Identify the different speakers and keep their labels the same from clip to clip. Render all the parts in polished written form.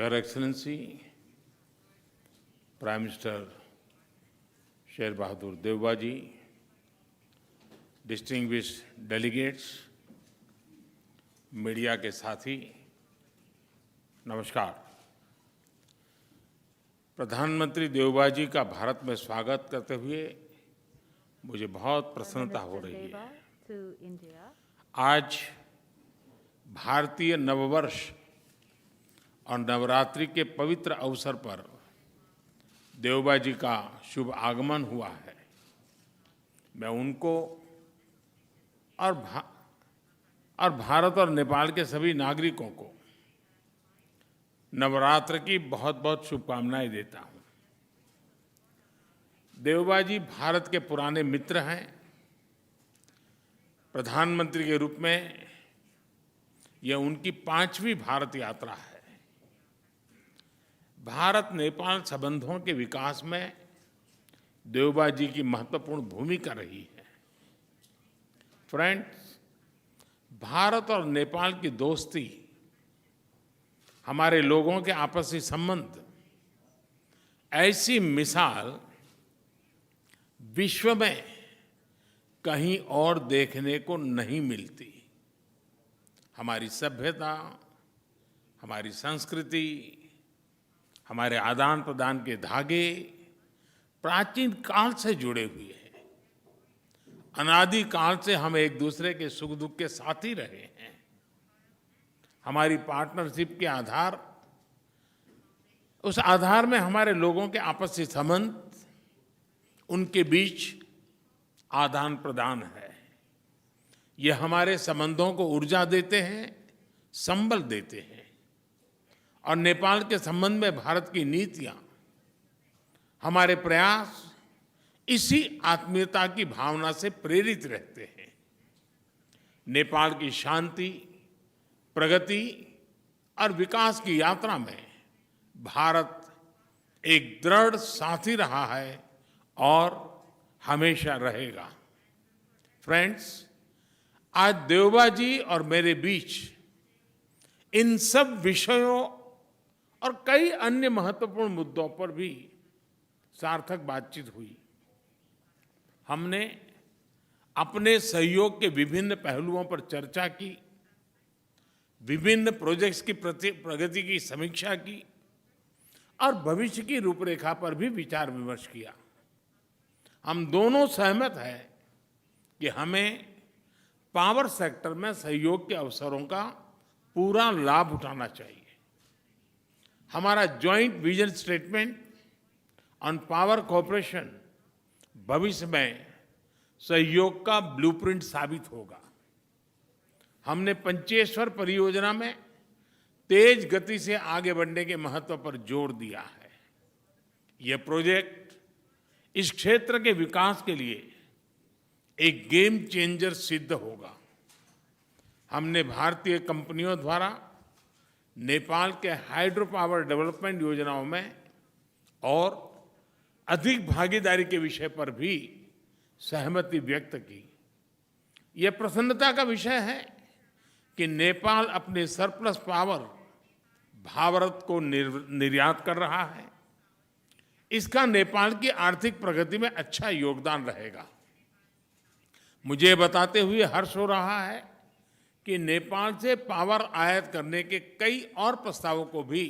Speaker 1: Your Excellency, Prime Minister Sher Bahadur Devbaji, distinguished delegates, media के साथी, नमस्कार। प्रधानमंत्री देवबा जी का भारत में स्वागत करते हुए मुझे बहुत प्रसन्नता हो रही है। आज भारतीय नववर्ष और नवरात्रि के पवित्र अवसर पर देवबा जी का शुभ आगमन हुआ है। मैं उनको और भारत और नेपाल के सभी नागरिकों को नवरात्र की बहुत बहुत शुभकामनाएं देता हूं। देवबा जी भारत के पुराने मित्र हैं। प्रधानमंत्री के रूप में यह उनकी 5वीं भारत यात्रा है। भारत नेपाल संबंधों के विकास में देवबा जी की महत्वपूर्ण भूमिका रही है। फ्रेंड्स, भारत और नेपाल की दोस्ती, हमारे लोगों के आपसी संबंध, ऐसी मिसाल विश्व में कहीं और देखने को नहीं मिलती। हमारी सभ्यता, हमारी संस्कृति, हमारे आदान प्रदान के धागे प्राचीन काल से जुड़े हुए हैं। अनादि काल से हम एक दूसरे के सुख दुख के साथी रहे हैं। हमारी पार्टनरशिप के आधार, उस आधार में हमारे लोगों के आपसी संबंध, उनके बीच आदान प्रदान है। ये हमारे संबंधों को ऊर्जा देते हैं, संबल देते हैं। और नेपाल के संबंध में भारत की नीतियां, हमारे प्रयास इसी आत्मीयता की भावना से प्रेरित रहते हैं। नेपाल की शांति, प्रगति और विकास की यात्रा में भारत एक दृढ़ साथी रहा है और हमेशा रहेगा। फ्रेंड्स, आज देवबा जी और मेरे बीच इन सब विषयों और कई अन्य महत्वपूर्ण मुद्दों पर भी सार्थक बातचीत हुई। हमने अपने सहयोग के विभिन्न पहलुओं पर चर्चा की, विभिन्न प्रोजेक्ट्स की प्रगति की समीक्षा की और भविष्य की रूपरेखा पर भी विचार विमर्श किया। हम दोनों सहमत हैं कि हमें पावर सेक्टर में सहयोग के अवसरों का पूरा लाभ उठाना चाहिए। हमारा joint vision statement on power cooperation भविष्य में सहयोग का ब्लूप्रिंट साबित होगा। हमने पंचेश्वर परियोजना में तेज गति से आगे बढ़ने के महत्व पर जोर दिया है। यह प्रोजेक्ट इस क्षेत्र के विकास के लिए एक गेम चेंजर सिद्ध होगा। हमने भारतीय कंपनियों द्वारा नेपाल के हाइड्रो पावर डेवलपमेंट योजनाओं में और अधिक भागीदारी के विषय पर भी सहमति व्यक्त की। यह प्रसन्नता का विषय है कि नेपाल अपने सरप्लस पावर भारत को निर्यात कर रहा है। इसका नेपाल की आर्थिक प्रगति में अच्छा योगदान रहेगा। मुझे बताते हुए हर्ष हो रहा है कि नेपाल से पावर आयात करने के कई और प्रस्तावों को भी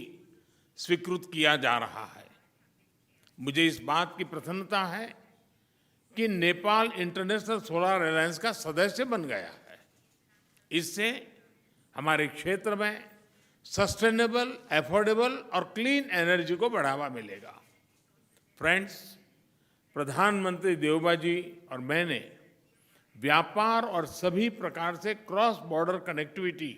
Speaker 1: स्वीकृत किया जा रहा है। मुझे इस बात की प्रसन्नता है कि नेपाल इंटरनेशनल सोलर अलायंस का सदस्य बन गया है। इससे हमारे क्षेत्र में सस्टेनेबल, एफोर्डेबल और क्लीन एनर्जी को बढ़ावा मिलेगा। फ्रेंड्स, प्रधानमंत्री देवबा जी और मैंने व्यापार और सभी प्रकार से क्रॉस बॉर्डर कनेक्टिविटी,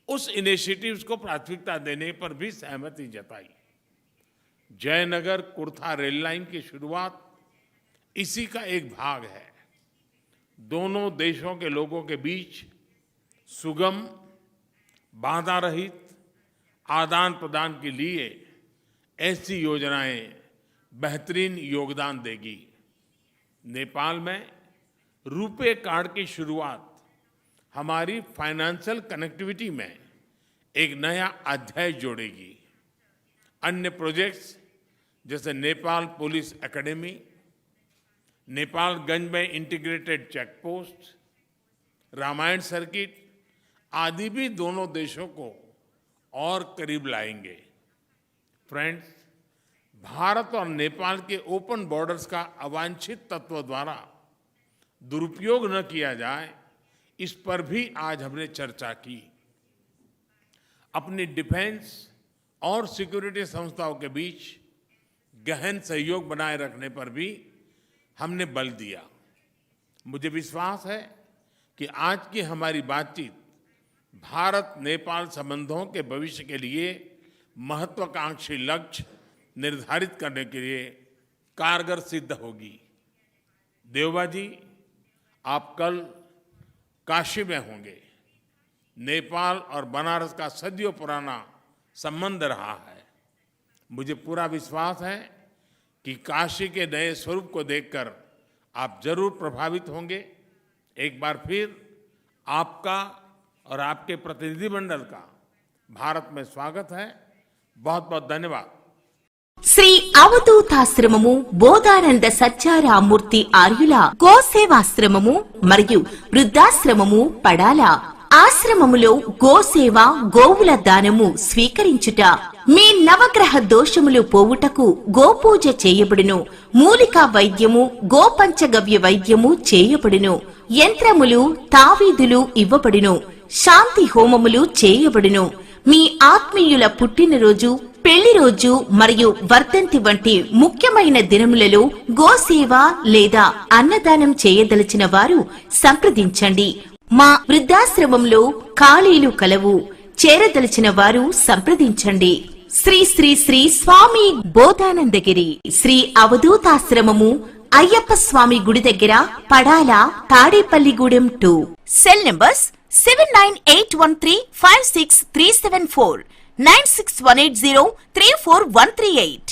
Speaker 1: उस इनिशिएटिव्स को प्राथमिकता देने पर भी सहमति जताई। जयनगर कुर्था रेल लाइन की शुरुआत इसी का एक भाग है। दोनों देशों के लोगों के बीच सुगम, बाधा रहित आदान प्रदान के लिए ऐसी योजनाएं बेहतरीन योगदान देगी। नेपाल में रुपे कार्ड की शुरुआत हमारी फाइनेंशियल कनेक्टिविटी में एक नया अध्याय जोड़ेगी। अन्य प्रोजेक्ट्स जैसे नेपाल पुलिस एकेडमी, नेपालगंज में integrated check post, Ramayana circuit आदि भी दोनों देशों को और करीब लाएंगे। फ्रेंड्स, भारत और नेपाल के ओपन बॉर्डर्स का अवांछित तत्व द्वारा दुरुपयोग न किया जाए, इस पर भी आज हमने चर्चा की। अपनी डिफेंस और सिक्योरिटी संस्थाओं के बीच गहन सहयोग बनाए रखने पर भी हमने बल दिया। मुझे विश्वास है कि आज की हमारी बातचीत भारत नेपाल संबंधों के भविष्य के लिए महत्वाकांक्षी लक्ष्य निर्धारित करने के लिए कारगर सिद्ध होगी। देवबा जी, आप कल काशी में होंगे। नेपाल और बनारस का सदियों पुराना संबंध रहा है। मुझे पूरा विश्वास है कि काशी के नए स्वरूप को देखकर आप जरूर प्रभावित होंगे। एक बार फिर आपका और आपके प्रतिनिधिमंडल का भारत में स्वागत है। बहुत बहुत धन्यवाद।
Speaker 2: శ్రీ అవధూతాశ్రమము బోధానంద సత్యారామూర్తి ఆర్యుల గోసేవాశ్రమము మరియు వృద్ధాశ్రమము పడాల ఆశ్రమములో గోసేవ గోవుల దానము స్వీకరించుట, మీ నవగ్రహ దోషములు పోవుటకు గోపూజ చేయబడును, మూలికా వైద్యము గోపంచగవ్య వైద్యము చేయబడును, యంత్రములు తావీదులు ఇవ్వబడును, శాంతి హోమములు చేయబడును. మీ ఆత్మీయుల పుట్టినరోజు, పెళ్లి రోజు మరియు వర్ధంతి వంటి ముఖ్యమైన దినములలో గోసేవ లేదా అన్నదానం చేయదలిచిన వారు సంప్రదించండి. మా వృద్ధాశ్రమంలో ఖాళీలు కలవు. చేరదలిచిన వారు సంప్రదించండి. శ్రీ శ్రీ శ్రీ స్వామి బోధానందగిరి శ్రీ అవధూతాశ్రమము, అయ్యప్ప స్వామి గుడి దగ్గర, పడాల, తాడేపల్లిగూడెం 2. Cell numbers 7981356374, 96180341138.